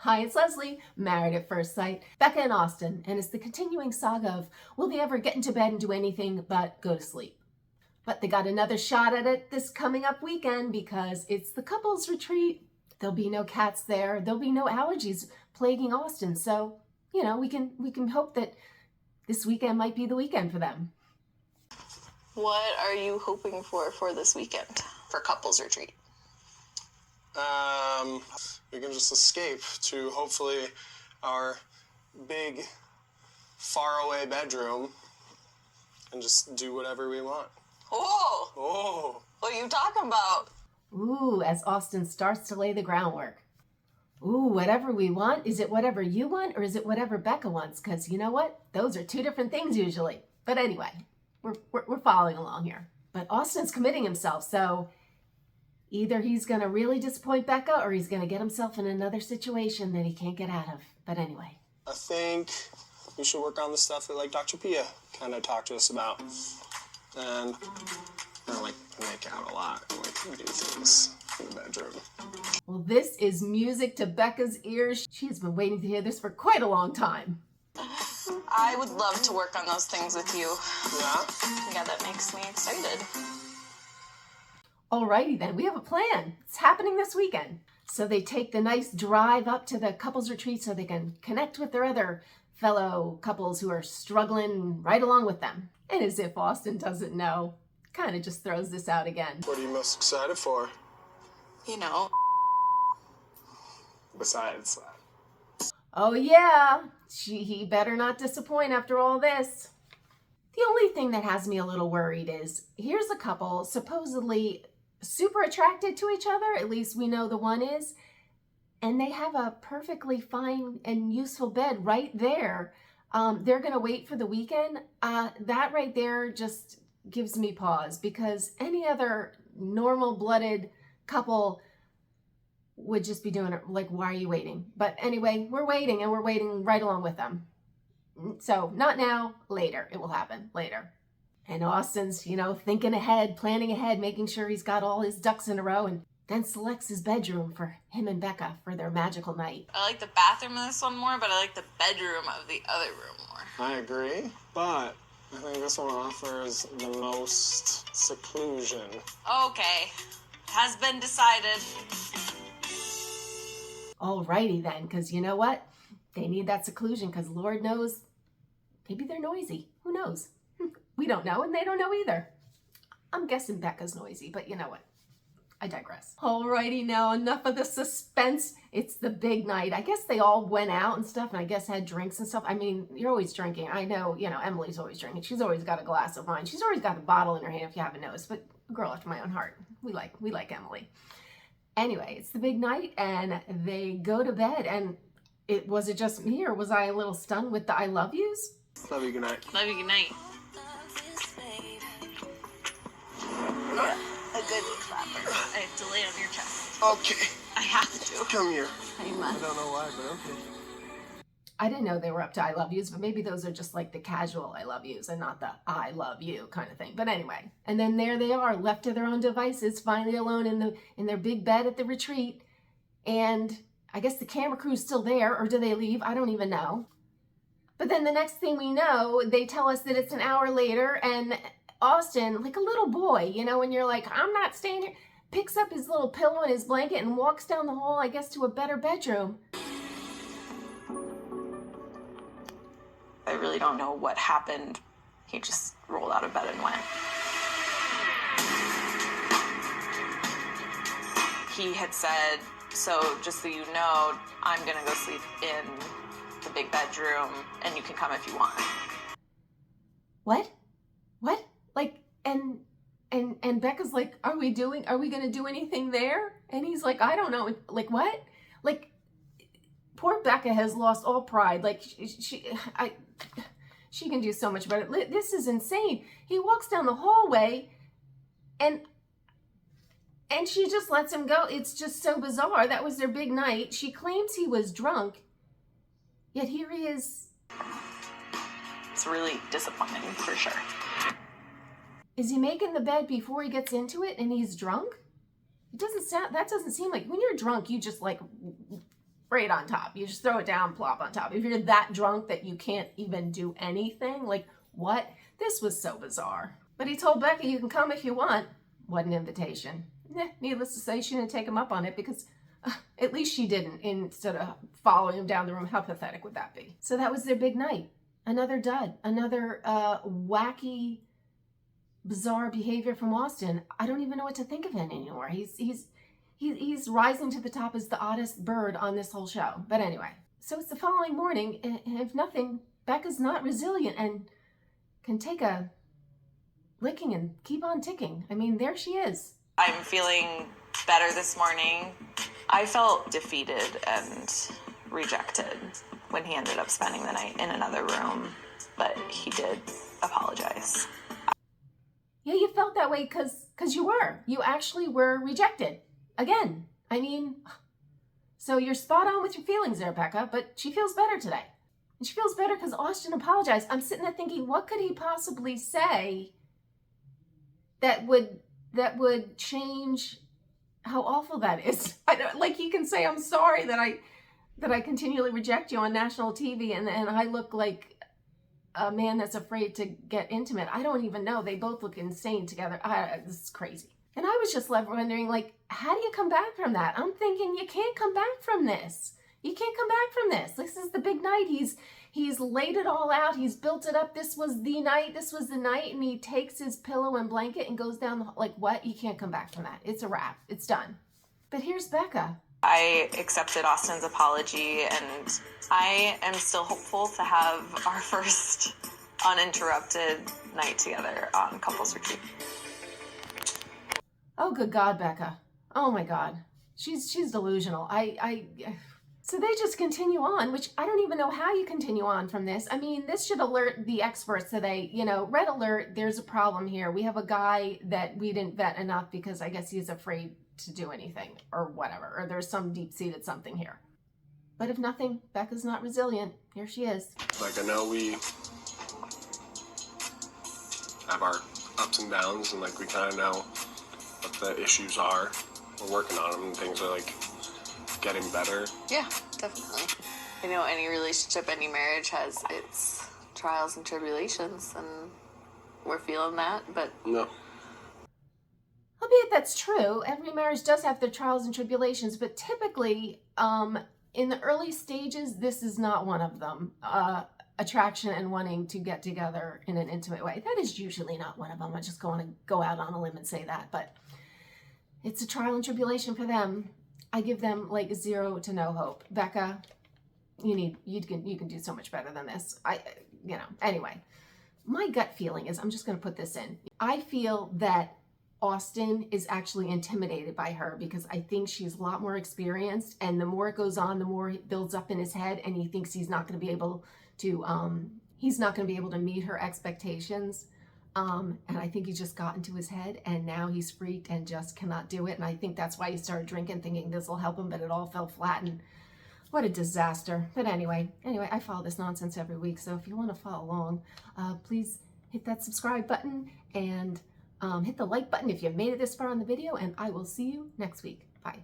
Hi, it's Leslie, Married at First Sight, Becca and Austin, and it's the continuing saga of will they ever get into bed and do anything but go to sleep? But they got another shot at it this coming up weekend because it's the couples retreat. There'll be no cats there. There'll be no allergies plaguing Austin. So, you know, we can hope that this weekend might be the weekend for them. What are you hoping for this weekend for couples retreat? We can just escape to hopefully our big, faraway bedroom and just do whatever we want. Oh! Oh! What are you talking about? Ooh, as Austin starts to lay the groundwork. Ooh, whatever we want, is it whatever you want or is it whatever Becca wants? Because you know what? Those are two different things usually. But anyway, we're following along here. But Austin's committing himself, so either he's going to really disappoint Becca or he's going to get himself in another situation that he can't get out of. But anyway. I think we should work on the stuff that, like, Dr. Pia kind of talked to us about. And make out a lot and, do things in the bedroom. Well, this is music to Becca's ears. She's been waiting to hear this for quite a long time. I would love to work on those things with you. Yeah? Yeah, that makes me excited. Alrighty then, we have a plan. It's happening this weekend. So they take the nice drive up to the couples retreat so they can connect with their other fellow couples who are struggling right along with them. And as if Austin doesn't know, kind of just throws this out again. What are you most excited for? You know. Besides that. Oh yeah, he better not disappoint after all this. The only thing that has me a little worried is, here's a couple supposedly super attracted to each other, at least we know the one is, and they have a perfectly fine and useful bed right there. They're gonna wait for the weekend. That right there just gives me pause, because any other normal-blooded couple would just be doing it like, why are you waiting? But anyway, we're waiting, and we're waiting right along with them. So not now, later. It will happen later. And Austin's, thinking ahead, planning ahead, making sure he's got all his ducks in a row, and then selects his bedroom for him and Becca for their magical night. I like the bathroom in this one more, but I like the bedroom of the other room more. I agree, but I think this one offers the most seclusion. Okay. Has been decided. Alrighty then, because you know what? They need that seclusion because Lord knows, maybe they're noisy. Who knows? We don't know, and they don't know either. I'm guessing Becca's noisy, but you know what? I digress. Alrighty, now enough of the suspense. It's the big night. I guess they all went out and stuff, and I guess had drinks and stuff. I mean, you're always drinking. I know, Emily's always drinking. She's always got a glass of wine. She's always got a bottle in her hand, if you haven't noticed. But a girl after my own heart. We like Emily. Anyway, it's the big night, and they go to bed, and was it just me, or was I a little stunned with the I love yous? Love you, good night. Love you, good night. A good clapper. I have to lay on your chest. Okay. I have to. Come here. I I must. don't know why, but okay. I didn't know they were up to I love yous, but maybe those are just like the casual I love yous and not the I love you kind of thing. But anyway, and then there they are, left to their own devices, finally alone in their big bed at the retreat. And I guess the camera crew's still there, or do they leave? I don't even know. But then the next thing we know, they tell us that it's an hour later, and Austin, like a little boy, when you're like, I'm not staying here, picks up his little pillow and his blanket and walks down the hall, I guess, to a better bedroom. I really don't know what happened. He just rolled out of bed and went. He had said, so just so you know, I'm gonna go sleep in the big bedroom and you can come if you want. What? Like, and Becca's like, are we gonna do anything there? And he's like, I don't know. Like, what? Like, poor Becca has lost all pride. Like, she can do so much better. This is insane. He walks down the hallway and she just lets him go. It's just so bizarre. That was their big night. She claims he was drunk, yet here he is. It's really disappointing for sure. Is he making the bed before he gets into it and he's drunk? That doesn't seem like, when you're drunk, you just like right on top. You just throw it down, plop on top. If you're that drunk that you can't even do anything, like, what? This was so bizarre. But he told Becca, you can come if you want. What an invitation. Needless to say, she didn't take him up on it because at least she didn't, instead of following him down the room. How pathetic would that be? So that was their big night. Another dud. Another wacky, bizarre behavior from Austin. I don't even know what to think of him anymore. He's rising to the top as the oddest bird on this whole show. But anyway, so it's the following morning, and if nothing, Becca's not resilient and can take a licking and keep on ticking. I mean, there she is. I'm feeling better this morning. I felt defeated and rejected when he ended up spending the night in another room, but he did apologize. Yeah, you felt that way because you actually were rejected. Again, I mean, so you're spot on with your feelings there, Becca, but she feels better today. And she feels better because Austin apologized. I'm sitting there thinking, what could he possibly say that would change how awful that is? I don't, like, he can say, I'm sorry that I continually reject you on national TV and I look like a man that's afraid to get intimate. I don't even know. They both look insane together. This is crazy. And I was just left wondering, like, how do you come back from that? I'm thinking, you can't come back from this. You can't come back from this. This is the big night. He's laid it all out. He's built it up. This was the night. This was the night. And he takes his pillow and blanket and goes down the, like, what? You can't come back from that. It's a wrap. It's done. But here's Becca. I accepted Austin's apology, and I am still hopeful to have our first uninterrupted night together on Couples Retreat. Oh, good God, Becca. Oh my God. She's delusional. So they just continue on, which I don't even know how you continue on from this. I mean, this should alert the experts so they, red alert, there's a problem here. We have a guy that we didn't vet enough because I guess he's afraid to do anything or whatever, or there's some deep-seated something here. But if nothing, Becca's not resilient. Here she is. Like, I know we have our ups and downs, and like we kind of know what the issues are. We're working on them, and things are like getting better. Yeah, definitely. I know any relationship, any marriage has its trials and tribulations, and we're feeling that, but No. Albeit that's true. Every marriage does have their trials and tribulations, but typically, in the early stages, this is not one of them. Attraction and wanting to get together in an intimate way. That is usually not one of them. I'm just going to go out on a limb and say that, but it's a trial and tribulation for them. I give them like 0 to no hope. Becca, you can do so much better than this. Anyway, my gut feeling is, I'm just going to put this in. I feel that Austin is actually intimidated by her because I think she's a lot more experienced, and the more it goes on, the more it builds up in his head, and he thinks he's not going to be able to meet her expectations. And I think he just got into his head, and now he's freaked and just cannot do it. And I think that's why he started drinking, thinking this will help him, but it all fell flat, and what a disaster. But anyway, I follow this nonsense every week, so if you want to follow along, please hit that subscribe button and hit the like button if you've made it this far on the video, and I will see you next week. Bye.